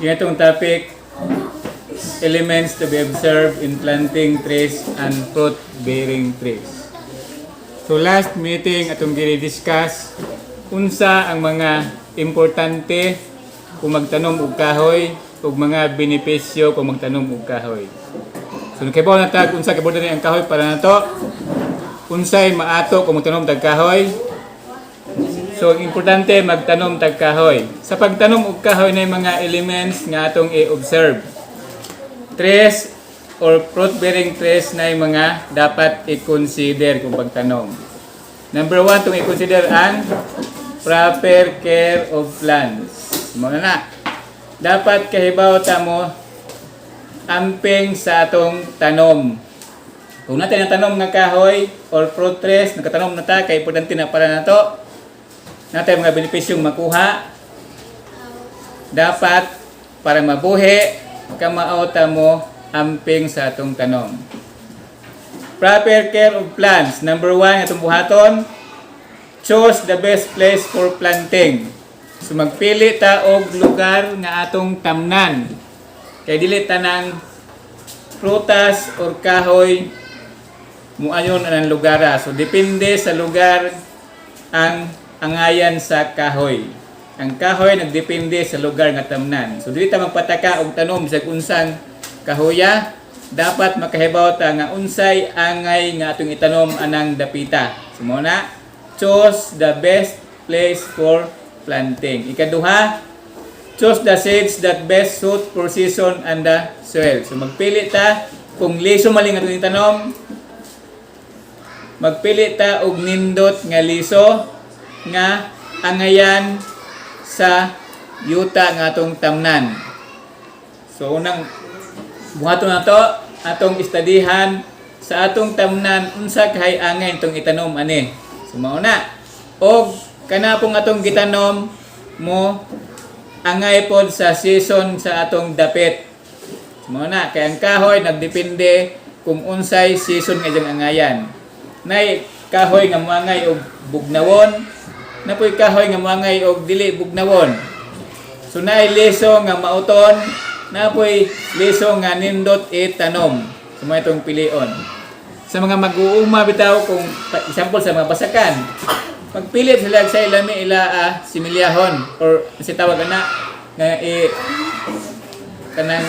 Yung itong topic, elements to be observed in planting trees and fruit-bearing trees. So last meeting atong gini-discuss unsa ang mga importante kung magtanom og kahoy ug mga benepisyo kung magtanom og kahoy. So nakibaw na tag unsa kay ang kahoy para nato. Unsay maato kung magtanom tag kahoy. So importante magtanom tag kahoy. Sa pagtanom og kahoy na mga elements nga atong i-observe. Trees or fruit-bearing trees na mga dapat i-consider kung pagtanom. Number 1, itong i-consider ang proper care of plants. Muna na. Dapat kahibaw mo amping sa atong tanom. Kung natin natanom ng kahoy or fruit trees, nakatanom na ta, kaya importante na para na to. Natin mga benepisyong makuha. Dapat para mabuhi, kamaota mo amping sa atong tanom. Proper care of plants. Number 1, itong buhaton. Choose the best place for planting. So magpili ta og lugar nga atong tamnan. Kay dili tanang prutas or kahoy muayon anang lugara. So depende sa lugar ang angayan sa kahoy. Ang kahoy nagdepende sa lugar nga tamnan. So dili ta magpataka og tanom sa unsang kahoya, dapat makahibaw ta nga unsay angay nga atong itanom anang dapita. So muna, choose the best place for planting. Ikaduha, choose the seeds that best suit for season and the soil. So magpili ta kung liso maling atong itanom, magpili ta og nindot nga liso nga angayan sa yuta nga atong tamnan. So unang buhaton na to, atong istadihan sa atong tamnan unsa kay angay itong itanom ani. So mauna, og kana pong atong gitanom mo angay pod sa season sa atong dapit. So mauna, kay ang kahoy nagdepende kung unsay season nga diyang angayan. Nay kahoy nga moangay og bugnawon, napoy kahoy nga moangay og dili bugnawon. So naay liso nga mauton, napoy liso nga nindot itanom. So mo itong pilion. Sa mga mag-uuma bitaw kung example sa mga basakan, magpili sila sa ilami ila similyahon or si tawag na nga kanang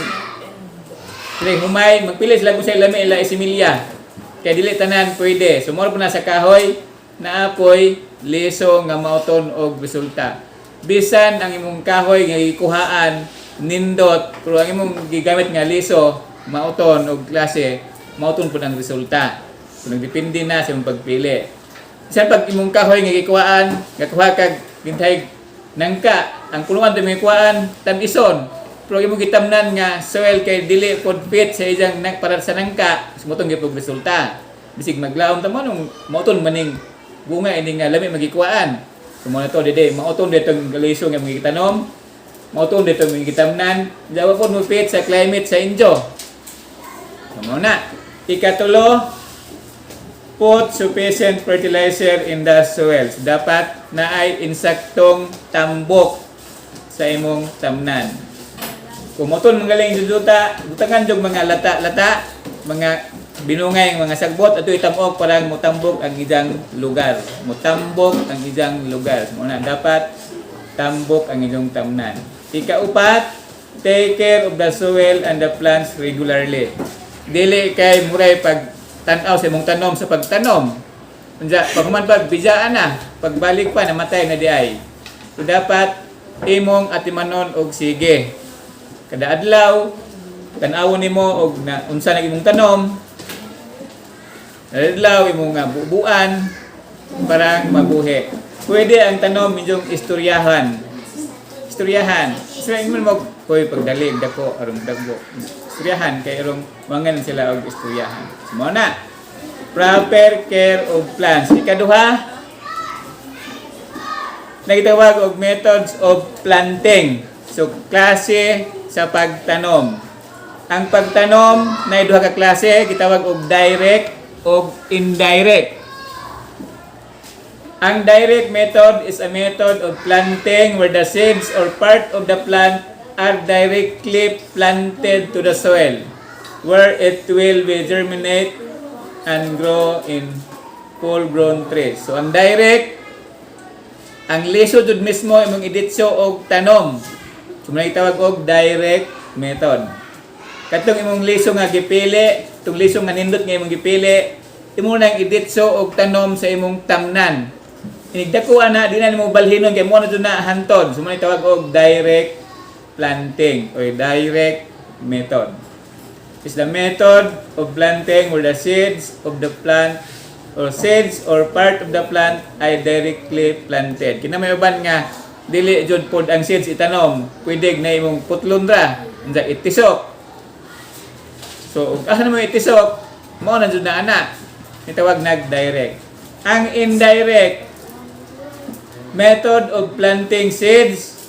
humay, magpili sila kung sa ilami ila similya. Kaya dili tanan pwede. So mo na sa kahoy naapoy liso nga mauton og resulta. Bisan ang imong kahoy nga gikuhaan nindot, pero ang imong gigamit nga liso mauton og klase, mauton pud ang resulta. So nagdepende na sa imong pagpili. Bisan pag imong kahoy nga gikuhaan, gakuha kag gintay nangka, ang kulungan ta may kuhaan tan-ison. Pero imong gitamnan nga soil kay dili pod fit sa ijang para sa nangka, sumutong gyud resulta. Bisig maglaom ta mo nung mauton maning bunga ini nga lami magikuan. Kumo to dede mauton detong galiso nga magitanom. Mauton dito magitamnan. Jawa pod mo fit sa climate sa inyo. Kumo na. Ikatulo, put sufficient fertilizer in the soils. Dapat naay insaktong tambok sa imong tamnan. Kung mauton magaling jujuta, butangan jog mga lata-lata, mga binungay mga sagbot ato itamok parang mutambok ang ijang lugar. Mutambok ang ijang lugar. Muna dapat tambok ang ijong tamnan. Ikaupat, take care of the soil and the plants regularly. Dili kay muray pag tan-aw sa imong tanom sa pagtanom. Unsa paghuman pag bijaan na, pagbalik pa namatay na diay. So dapat imong atimanon og sige. Kada adlaw tan-awon nimo og na unsa nag imong tanom. Adlaw imong nga bubuan para mabuhi. Pwede ang tanom inyong istoryahan. Istoryahan. So imong mo koy pagdali dako arong dagbo. Istoryahan kay arong mangan sila og istoryahan. Mo na. Proper care of plants. Ikaduha, nagitawag og methods of planting. So klase sa pagtanom. Ang pagtanom na duha ka klase gitawag og direct o indirect. Ang direct method is a method of planting where the seeds or part of the plant are directly planted to the soil where it will be germinate and grow in full-grown trees. So, ang direct, ang liso jud mismo imong iditso og tanom. So, may tawag og direct method. Katong imong liso nga gipili, itong liso nga nindot nga imong gipili, imo nang iditso og tanom sa imong tamnan. Inigdako ana di na nimo balhinon kay mo na jud na hantod. So, may tawag og direct planting or direct method. Is the method of planting where the seeds of the plant or seeds or part of the plant ay directly planted. Kinamay uban nga dili jud pod ang seeds itanom, pwede na imong putlon ra, unsa itisok. So ug asa mo itisok, mao na jud na ana. Itawag nag direct. Ang indirect method of planting seeds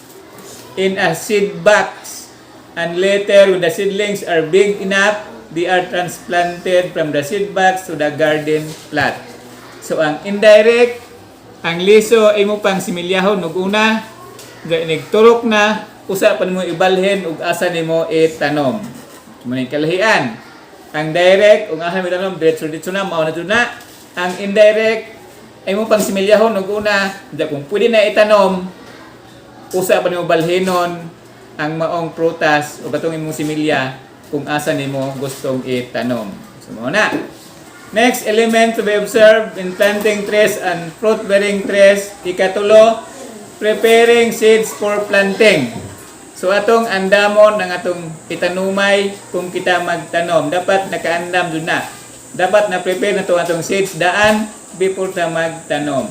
in a seed box, and later when the seedlings are big enough, they are transplanted from the seed box to the garden plot. So ang indirect, ang liso ay mo pang similyahon ug una, nigturok na, usa pa nimo ibalhin ug asa nimo itanom. Sumunay kalahian. Ang direct, ug asa mo itanom, diretso na, mao na jud na. Ang indirect, ay mo pang similyahon ug una, kung pwede na itanom, usa pa nimo balhinon ang maong prutas o katong imong similya kung asa nimo gustong itanom. So mao na. Next element to be observed in planting trees and fruit-bearing trees, ikatulo, preparing seeds for planting. So atong andamon ang atong itanumay kung kita magtanom, dapat nakaandam jud na. Dapat na prepare na to atong seeds daan before ta magtanom.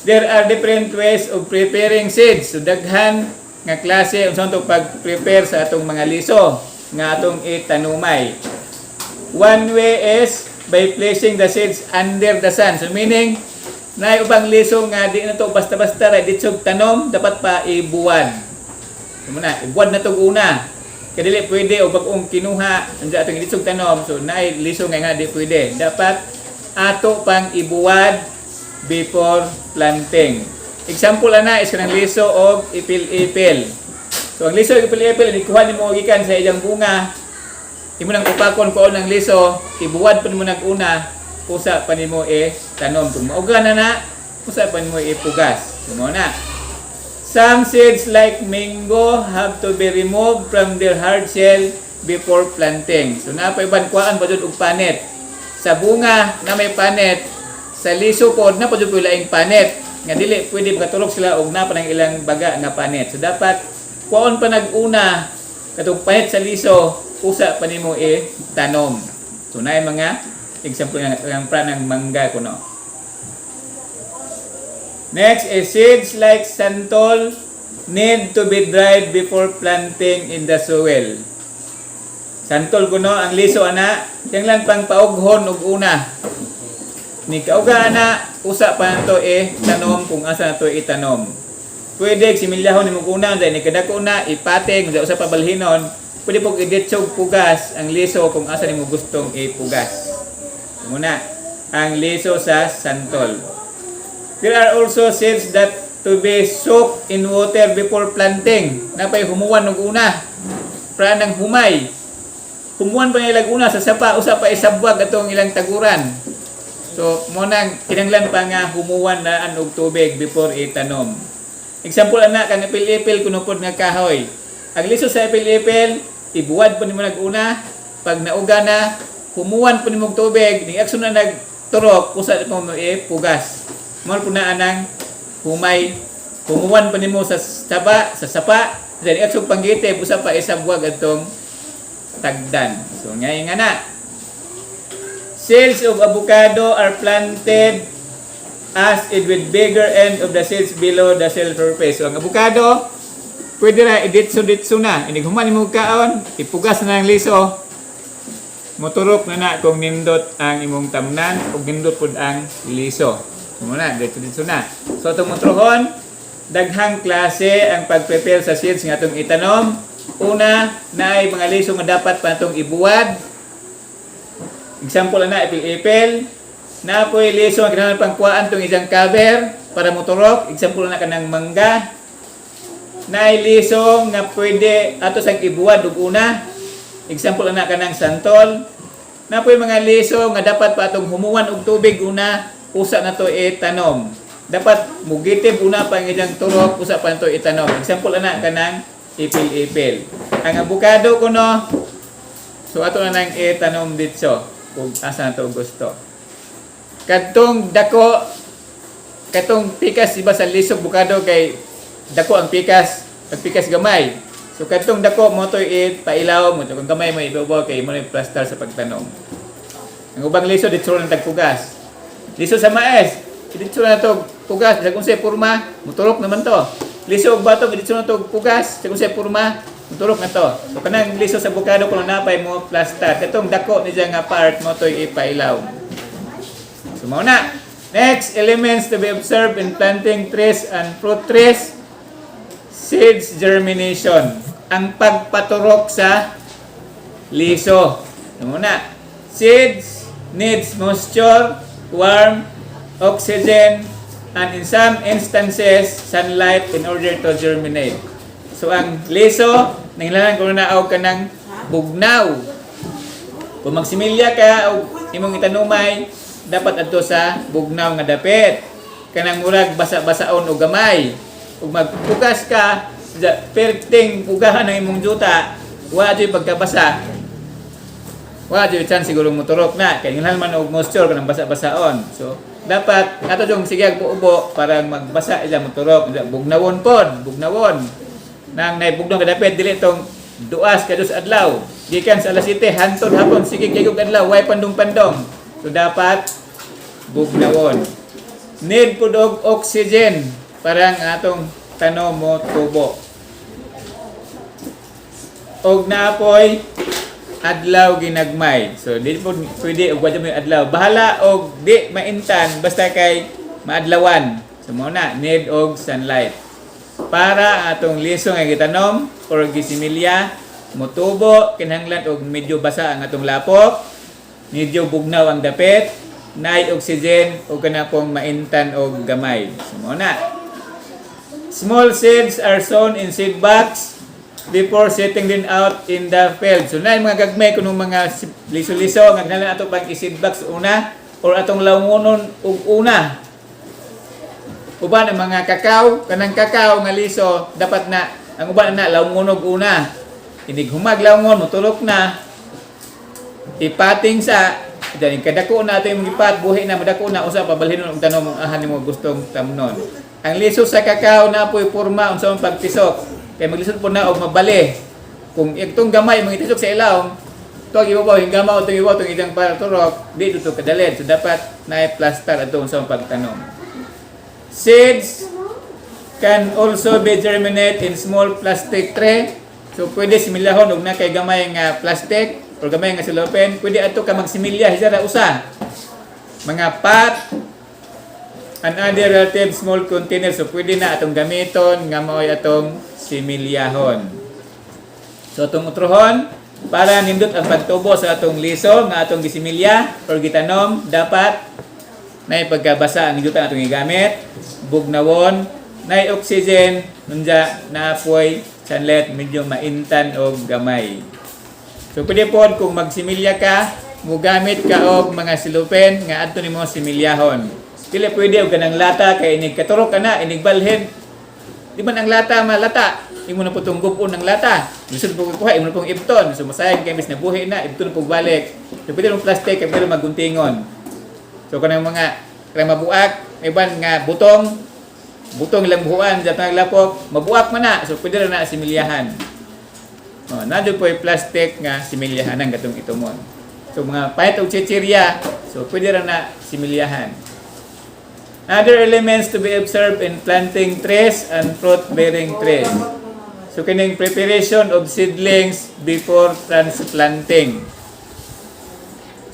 There are different ways of preparing seeds. So daghan nga klase unsa to pag-prepare sa atong mga liso nga atong itanumay. One way is by placing the seeds under the sun. So meaning naay ubang liso nga di na to basta-basta ra ditsog tanom, dapat pa ibuwad. Muna, ibuwad na to una. Kadili pwede o bag-ong kinuha unsa atong ditsog tanom. So naay liso nga di pwede. Dapat ato pang ibuwad before planting. Example ana is kanang liso og ipil-ipil. So ang liso og ipil-ipil ikuha nimo gikan sa iyang bunga. Imo nang upakon ko ang liso, ibuwad pa nimo nag-una, usa pa nimo tanom. Kung mauga na, usa pa nimo ipugas. Sumo na. Some seeds like mango have to be removed from their hard shell before planting. So napay ban kuan pa jud og panet. Sa bunga na may panet, sa liso pod na pa jud laing panet. Nga dili pwede makatulog sila og na pa nang ilang baga nga panet. So dapat kuon pa nag-una katong panet sa liso, usa pa nimo tanom. So naay mga example nga ng mangga kuno. Next is seeds like santol need to be dried before planting in the soil. Santol kuno ang liso ana, yang lang pang paughon og una. Ni kauga ana, usa pa nato tanom kung asa nato itanom. Pwede similyahon nimo una, dahil ni kadako na ipating, usa pa balhinon. Pwede po i-ditsog pugas ang liso kung asa nimo gustong ipugas. Muna, ang liso sa santol. There are also seeds that to be soaked in water before planting. Napay humuwan og una. Para nang humay. Humuwan pa nilang una sa sapa, usa pa isabwag atong ilang taguran. So, mo nang kinanglan pa nga humuwan na og tubig before itanom. Example ana kang ipil-ipil kuno pod nga kahoy. Ang liso sa ipil-ipil, ibuwad pa nimo nag-una, pag nauga na, humuwan pa nimo og tubig, ning action na nagturok, usa mo pugas. Mao po na anang humay, humuwan pa nimo sa sapa, dahil action panggite, usa pa isabwag atong tagdan. So ngayon nga na. Seeds of avocado are planted as it with bigger end of the seeds below the cell surface. So ang avocado, pwede na iditso-ditso na. Inig human mo kaon, ipugas na ng liso. Moturok na kung nindot ang imong tamnan o nindot pud ang liso. Muna, ditso-ditso na. So itong motrohon, daghang klase ang pag-prepare sa seeds nga itong itanom. Una, na ay mga liso nga dapat pa itong ibuwad. Example na, ipil-ipil. Na po liso ang kinahanglan pangkuhaan itong isang cover para moturok. Example na kanang mangga. na lisong nga pwede ato sang ibuwad ug una. Example ana kanang santol. Na pwede mga lisong nga dapat pa atong humuwan og tubig una, usa na to itanom. Dapat mugitib una pa ang ilang turok, usa pa to itanom. Example ana kanang ipil-ipil. Ang abukado kuno, so ato na nang itanom dito kung asa na to gusto. Kadtong dako, katong pikas iba sa lisog bukado kay dako ang pikas, ang pikas gamay. So kadtong dako mo to pailaw mo, kung gamay mo ibabaw kay mo ni plaster sa pagtanom. Ang ubang lisod dito na tagpugas. Lisod sa mais, dito na to pugas, kung say purma, muturok naman to. Lisod bato dito na to pugas, kung say purma, muturok na to. So kanang lisod sa bukado kung napay mo plaster, katong dako ni nga part mo to ipailaw. So mao na. Next, elements to be observed in planting trees and fruit trees. Seeds germination. Ang pagpaturok sa liso. Muna. Seeds needs moisture, warmth, oxygen, and in some instances, sunlight in order to germinate. So ang liso, nangilanglan ko na og kanang bugnaw. Kung magsimilya ka o imong itanumay, dapat adto sa bugnaw nga dapit. Kanang murag basa-basaon o gamay. Kung magpugas ka, perting pugahan ng imong juta, wala dyan pagkabasa. Wala dyan chance siguro muturok na. Kaya nga naman og moisture kanang basa-basaon. So, dapat ato yung sige ubo para magbasa ila muturok. Bugnawon pod, bugnawon. Nang naibugnaw nga dapit, dili itong duas kadus adlaw. Gikan sa alas 7, hantod hapon, sige kayog adlaw, way pandong-pandong. So, dapat bugnawon. Need po og oxygen para ang atong tanom mo tubo. Og naapoy adlaw ginagmay. So di po pwede og wadyo mo adlaw. Bahala og di maintan basta kay maadlawan. So mao na need og sunlight. Para atong lisong nga gitanom or gisimilya motubo kinahanglan og medyo basa ang atong lapok. Medyo bugnaw ang dapit, naay oxygen o kana pong maintan og gamay. So mao na. Small seeds are sown in seed bags before setting them out in the field. So na mga gagmay kuno mga liso-liso nga kinahanglan ato pang i-seed bags una or atong lawngonon og una. Uban ang mga kakao, kanang kakao nga liso dapat na ang uban na lawngon og una. Inig humag lawngon motulok na. Ipating sa dahil kadako na ito yung ipat, buhay na madako na usa pabalhin og tanom ang ahan mo gustong tamnon. Ang liso sa kakao na po'y porma unsa man pagpisok. Kay maglisod po na og mabali. Kung itong gamay mga itisok sa ilawom, to gibabaw yung gamaw itong ibaw itong idang para turok, di ito kadalid. So dapat na plaster ato unsa man pagtanom. Seeds can also be germinate in small plastic tray. So pwede similahon og na kay gamay nga plastic or gamay nga silopen, pwede ato ka magsimilya hizara usa. Mga pot and other relative small containers, so pwede na atong gamiton nga mao'y atong similyahon. So atong utrohon para nindot ang pagtubo sa atong liso nga atong gisimilya or gitanom, dapat nay pagkabasa ang nindot ang atong gigamit, bugnawon, nay oxygen, nunja naapoy sunlight medyo maintan og gamay. So pwede po kung magsimilya ka, mugamit ka og mga silupen nga adto nimo similyahon. Dili pwede og ganang lata kay inig katurok ka na, inig balhin. Di man ang lata malata, imo na putong gupon ng lata. Lisod po kuha, imo na pong ibton. So masayang kay bis na buhi na, ibton po balik. So pwede mong plastic, kay pwede maguntingon. So kanang mga mabuak, may ban nga butong ilang buhuan, dyan lapok, mabuak man na. So pwede na similyahan. Oh, nadyo po yung plastic nga similyahan ang gatong itumon. So mga pahit o chichirya, so pwede rin na similyahan. Other elements to be observed in planting trees and fruit-bearing trees. So kining preparation of seedlings before transplanting.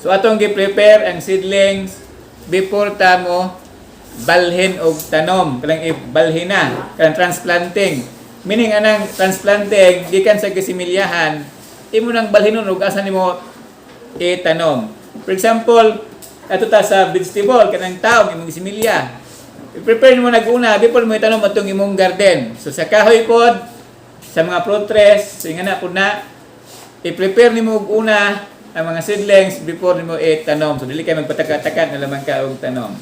So atong gi-prepare ang seedlings before tamo balhin og tanom, kanang ibalhin na, kanang transplanting. Meaning anang transplanting, gikan sa gisimilyahan, imo nang balhinon og asa nimo itanom. For example, ato ta sa vegetable kanang taong imong gisimilya. I-prepare mo nag-una before mo itanom atong imong garden. So sa kahoy pod, sa mga fruit trees, so nga na po na, i-prepare nimo og una ang mga seedlings before nimo itanom. So dili kay magpataka-taka na lamang ka og tanom.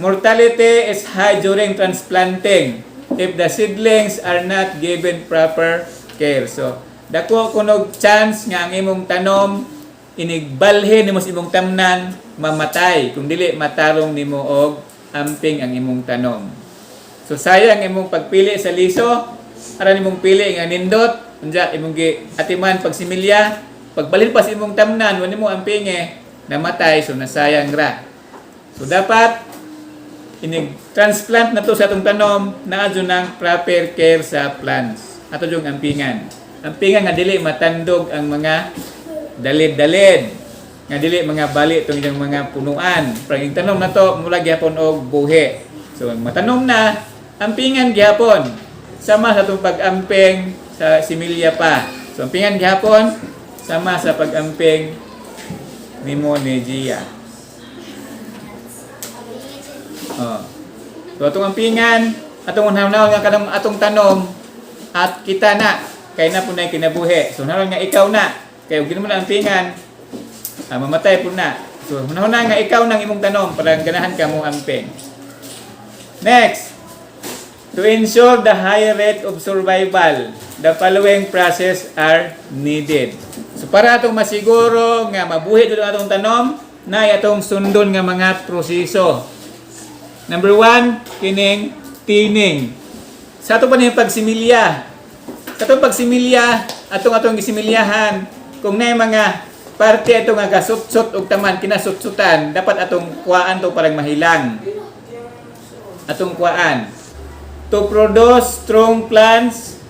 Mortality is high during transplanting if the seedlings are not given proper care. So dako kunog chance nga ang imong tanom inigbalhin nimo sa imong tamnan mamatay kung dili matarong nimo og amping ang imong tanom. So sayang imong pagpili sa liso, aran imong pili nga nindot, unya imong atiman pag similya, pagbalhin pa sa imong tamnan, wala mo ampinge namatay, so nasayang ra. So dapat inig-transplant na to sa atong tanom na adyo ng proper care sa plants. Ato yung ampingan. Ampingan nga dili matandog ang mga dalid-dalid. Nga dili mga bali itong ilang mga punuan. Parang tanom na to, mula gihapon og buhi. So, matanom na, ampingan gihapon. Sama sa itong pag-amping sa similya pa. So, ampingan gihapon, sama sa pag-amping ni Gia. Oh. So, atong ampingan, atong unhaw-naw nga kanang atong tanom, at kita na, kay na po na kinabuhi. So, naroon nga ikaw na, kaya huwag mo na ampingan, mamatay po na. So, hunahuna nga ikaw nang imong tanom para ganahan ka mo amping. Next, to ensure the high rate of survival, the following process are needed. So, para atong masiguro nga mabuhi dito atong tanom, na atong sundon nga mga proseso. Number 1, kining tining. Sa ato pa na yung pagsimilya. Sa atong pagsimilya, atong gisimilyahan, kung na yung mga parte ito nga gasut-sut og taman kinasut-sutan, dapat atong kuhaan to parang mahilang. Atong kuhaan. To produce strong plants,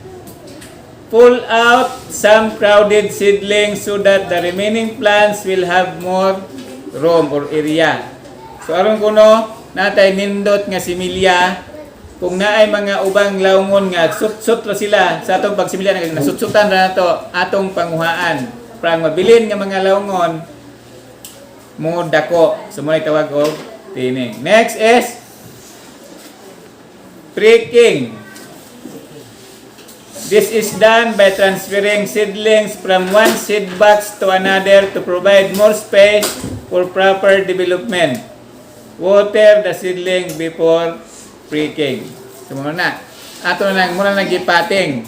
pull out some crowded seedlings so that the remaining plants will have more room or area. So aron kuno natay nindot nga similya, kung naay mga ubang laungon nga sut-sut ra sila sa atong pagsimilya nga nasut-sutan ra nato atong panguhaan. Parang mabilin nga mga laungon mo dako. So mo tawag og tining. Next is pricking. This is done by transferring seedlings from one seed box to another to provide more space for proper development. Water the seedling before pricking. So muna ato nang muna nagipating.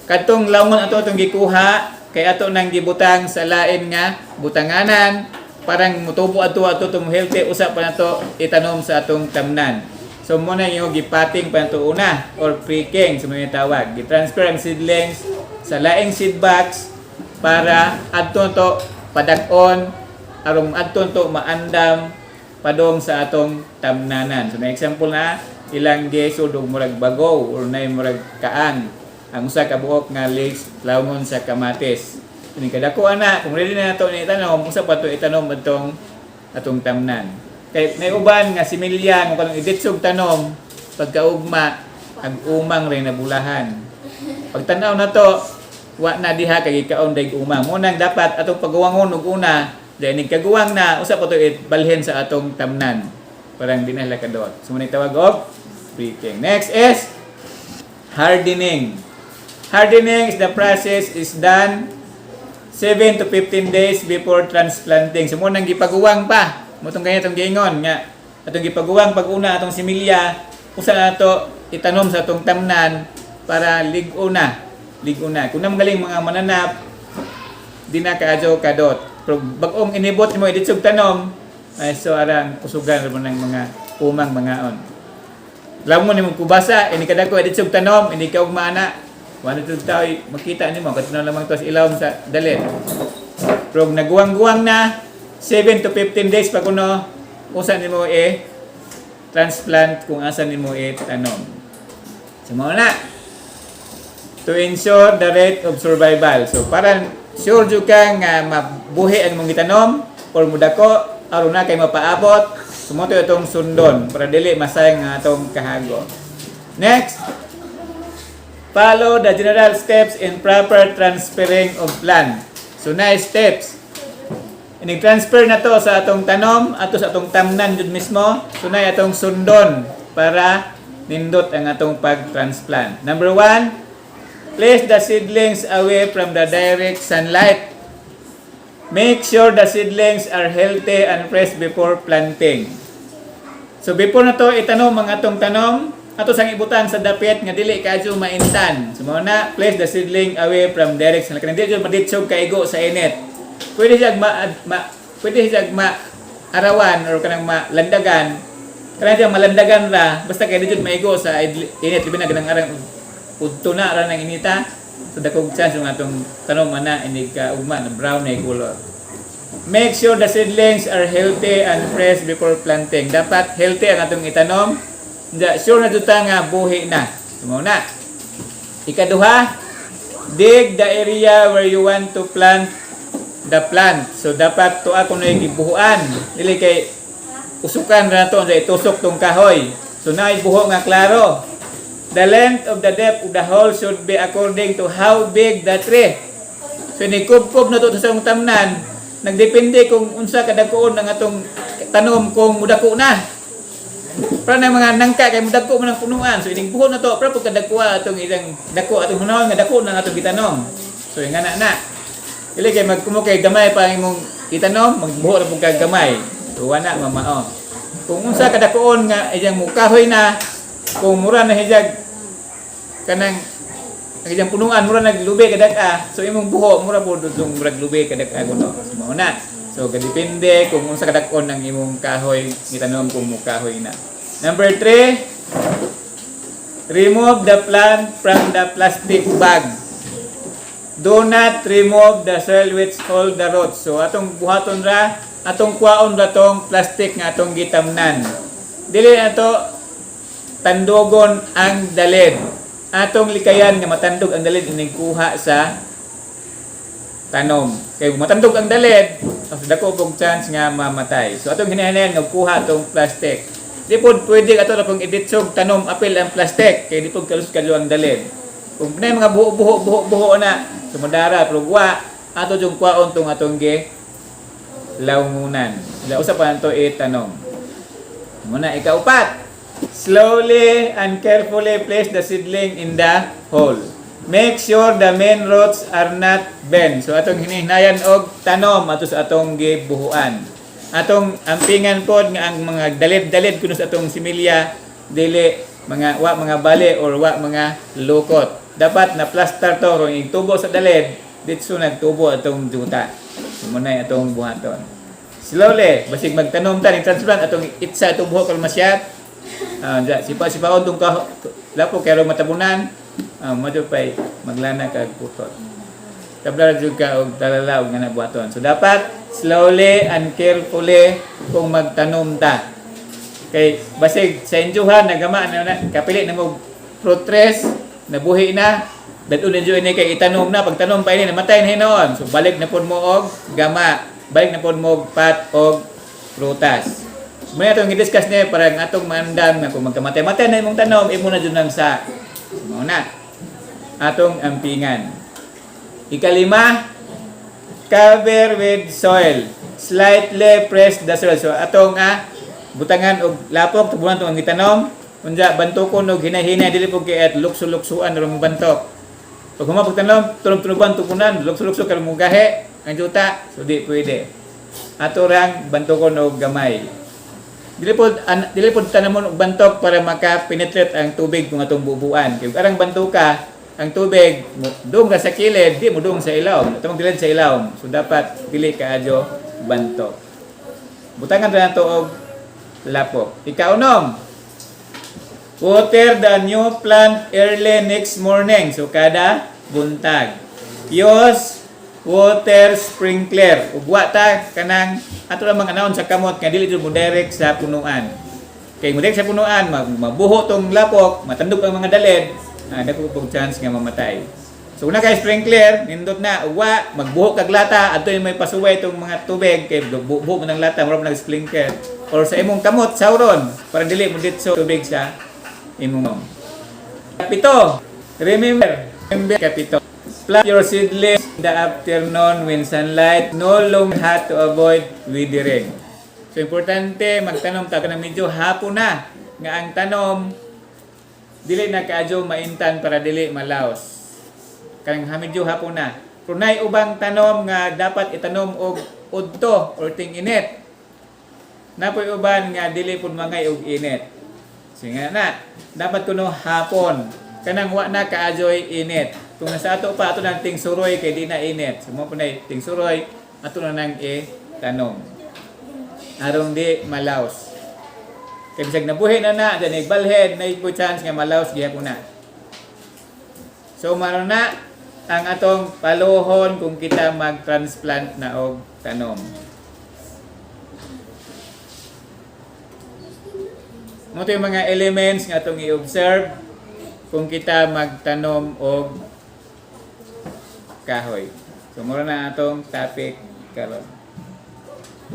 Kadtong laungon ato atong gikuha kay ato nang gibutang sa lain nga butanganan, parang mutubo ato itong healthy, usap pa na to itanom sa atong tamnan. So muna yung gipating pa na to una, or pricking, sa mga tawag. Gitransfer ang seedlings sa laing seed box para adto to padakon, arong adto to maandam padong sa atong tamnanan. So na example na, ilang gesod og murag bago or na murag kaang. Ang usa ka buok nga legs laungon sa kamatis. Ini kadako ana, kung ready na nato ni itanom, usa pa to itanom adtong atong tamnan. Kay may uban nga similya mo kanang iditsog tanom pagkaugma ang umang ray nabulahan. Pagtanaw na to, wa na diha kay kaon day umang. Mo nang dapat atong pagawangon og una, dahil nagkaguwang na usa pa to balhin sa atong tamnan. Parang dinala kadot. So mo tawag og pricking. Next is hardening. Hardening is the process is done 7 to 15 days before transplanting. So, munang gipaguwang pa. Mutong kanya itong giingon nga. Atong gipaguwang pag una atong similya, usa na ito itanom sa atong tamnan para ligo na. Ligo na. Kung naman galing mga mananap, di na kaadyo kadot. Pero bagong inibot mo, iditsog tanom, ay so arang usugan mo ng mga umang mga on. Lamon ni mong kubasa, ini kada ko iditsog tanom, ini ka ugmana. Wala ito tao, makita nimo katino lamang to sa ilaw sa dalit. Pero naguwang-guwang na 7 to 15 days pa kuno usa nimo transplant kung asa nimo tanom. So mao na. To ensure the rate of survival. So para sure jud ka nga mabuhi ang mong gitanom or mudako aron na kay mapaabot, sumoto itong sundon para dili masayang nga atong kahago. Next, follow the general steps in proper transferring of plant. So, na steps. Inig-transfer na to sa atong tanom, ato sa atong tamnan jud mismo. So, na atong sundon para nindot ang atong pag-transplant. Number 1, place the seedlings away from the direct sunlight. Make sure the seedlings are healthy and fresh before planting. So before na to itanom ang atong tanom, ato sang ibutan sa dapit nga dili kaadyo maintan. So mao na, place the seedling away from direct sunlight. Kanang dili maditsog kaigo sa init. Pwede siya arawan or kanang malandagan. Kanang siya malandagan ra basta kay dili maigo sa init libi na ganang arang udto na ra nang inita. So dakog chance yung atong tanom ana ini ka ugma na brown na color. Make sure the seedlings are healthy and fresh before planting. Dapat healthy ang atong itanom. Sure na juta nga buhi na. Sumo na. Ikaduha, dig the area where you want to plant the plant. So dapat tuwa kung na gibuhuan. Dili kay usukan ra to sa itusok tong kahoy. So naay buho nga klaro. The length of the depth of the hole should be according to how big the tree. So nikubkob na to sa tamnan. Nagdepende kung unsa kadakuon ang atong tanom kung mudako na. Para na mga nangka kay mudako man ang punuan. So ining buhon na to para pag kadakuha atong ilang dako atong hunahon nga dako na atong gitanom. So nga na. Dili kay magkumukay gamay pa imong itanom, magbuho ra pug kag gamay. So wala mamao. Kung unsa kadakuon nga iyang mukahoy na, kung mura na hijag kanang iyang punuan mura naglubi kadag-a, so imong buho mura pud dong murag lubi kadag-a kuno. So mao na. So kadepende kung unsa kadakon ang imong kahoy gitanom kung mukahoy na. Number 3, remove the plant from the plastic bag. Do not remove the soil which hold the roots. So atong buhaton ra, atong kuwaon ra tong plastic nga atong gitamnan. Dili ato tandogon ang dalid. Atong likayan nga matandog ang dalid ining kuha sa tanom. Kay kung matandog ang dalid, dako pog chance nga mamatay. So atong hinahinayan nga kuha tong plastic. Di po pwede ato na pong iditsog tanom apil ang plastic kay di po kalus-kalo ang dalid. Kung pinay mga buho na sumudara pero wa ato jung kwaon tong atong gi laungunan. Ila usa pa to itanom. Muna ikaupat. Slowly and carefully place the seedling in the hole. Make sure the main roots are not bent. So atong hinihinayan og tanom ato sa atong gibuhuan. Atong ampingan pod nga ang mga dalid-dalid kuno sa atong similya dili mga bali or mga lukot. Dapat na plaster to ro ing tubo sa dalid ditso nagtubo atong juta. Sumunay atong buhaton. Slowly basig magtanom ta ning transplant atong itsa atong buho kalmasyat. Sipa-sipaon tong lapo kay matabunan. Madyo pay maglana kag putot. Tabla jud ka og talalaw nga nabuhaton. So dapat slowly and carefully kung magtanom ta. Kay basig sa injuhan nagama na kapili na mo fruit trees nabuhi na dadun enjoy ni kay itanom na pagtanom pa ini namatay na hinuon. So balik na pod mo og gama, balik na pod mo og pat og prutas. May atong i-discuss ni para ang atong maandam na kung magkamatay-matay na imong tanom imo na jud nang sa mao na atong ampingan. Ikalima, cover with soil. Slightly press the soil. So atong butangan og lapok tubuhan tong gitanom. Unya bantukon og hinahinay dili pug kay at lukso-luksuan ro bantok. Pag humapog tanom, tulog-tulogan tukunan, lukso-lukso kay mugahe ang juta. So di pwede. Ato rang bantukon og gamay. Dili pod tanamon og bantok para maka-penetrate ang tubig kung atong bubuan. Kay arang bantuka ang tubig dong sa kilid, di mo dong sa ilawom. Ito magdilid sa ilawom. So dapat dili kaadyo bantok. Butangan ra nato og lapok. Ikaunom, water the new plant early next morning. So kada buntag. Use water sprinkler. Ug wa ta kanang ato lang mga sa kamot nga dili jud mo direct sa punuan. Kay mo direct sa punuan mabuho tong lapok, matandog ang mga dalid. Dako pog chance nga mamatay. So una kay sprinkler, nindot na uwa, magbuhok kag lata adto may pasuway tong mga tubig kay buhok mo ng lata mura nag sprinkler or sa imong kamot sauron para dili mo ditso tubig sa imong. Kapito. Remember kapito. Plant your seedlings in the afternoon when sunlight no longer hot to avoid withering. So importante magtanom ta kanang medyo hapon na nga ang tanom dili na kaadyo maintan para dili malaos. Kang hamidyo hapon na. Pero nay ubang tanom nga dapat itanom og udto or ting-init. Napoy uban nga dili pud mangay og init. Singa na, dapat kuno hapon. Kanang wa na kaadyoy init. Kung nasa ato pa ato nang tingsuroy kay di na init. Sumo po na tingsuroy ato na nang tanom. Arong di malaos. Kaya bisag nabuhi na na, dyan nagbalhead, na po chance nga malaos gihapon na. So maron na ang atong paluhon kung kita mag-transplant na og tanom. Mo yung mga elements nga atong i-observe kung kita magtanom og kahoy. So mura na atong topic karon.